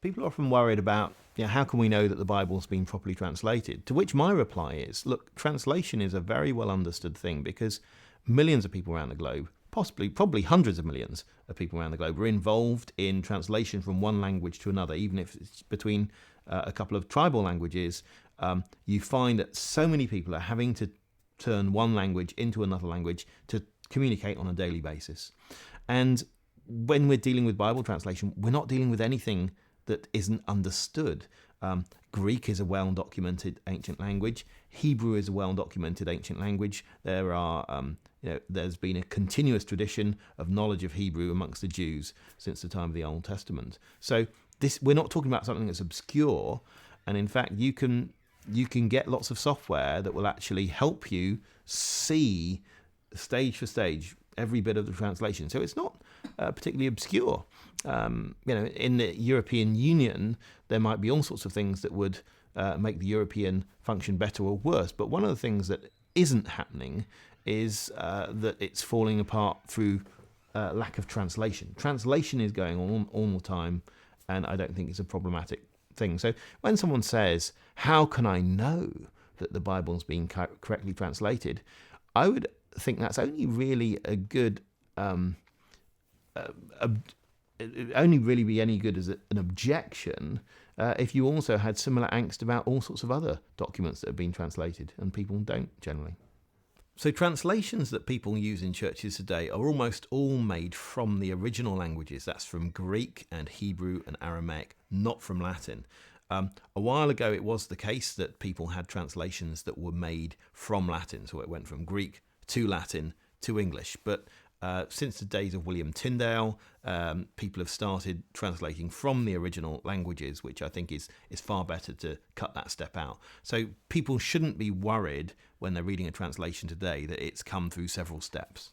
People are often worried about, how can we know that the Bible's been properly translated? To which my reply is, look, translation is a very well understood thing because millions of people around the globe, probably hundreds of millions of people around the globe, are involved in translation from one language to another, even if it's between a couple of tribal languages. You find that so many people are having to turn one language into another language to communicate on a daily basis. And when we're dealing with Bible translation, we're not dealing with anything that isn't understood. Greek is a well-documented ancient language. Hebrew is a well-documented ancient language. There's been a continuous tradition of knowledge of Hebrew amongst the Jews since the time of the Old Testament. So we're not talking about something that's obscure. And in fact, you can get lots of software that will actually help you see stage for stage every bit of the translation. So it's not particularly obscure. In the European Union, there might be all sorts of things that would make the European function better or worse. But one of the things that isn't happening is that it's falling apart through lack of translation. Translation is going on all the time, and I don't think it's a problematic thing. So when someone says, how can I know that the Bible's been correctly translated? I would think that's only really a good, it only really be any good as an objection if you also had similar angst about all sorts of other documents that have been translated, and people don't generally. So translations that people use in churches today are almost all made from the original languages. That's from Greek and Hebrew and Aramaic, not from Latin. A while ago, it was the case that people had translations that were made from Latin. So it went from Greek to Latin to English. But since the days of William Tyndale, people have started translating from the original languages, which I think is far better to cut that step out. So people shouldn't be worried when they're reading a translation today that it's come through several steps.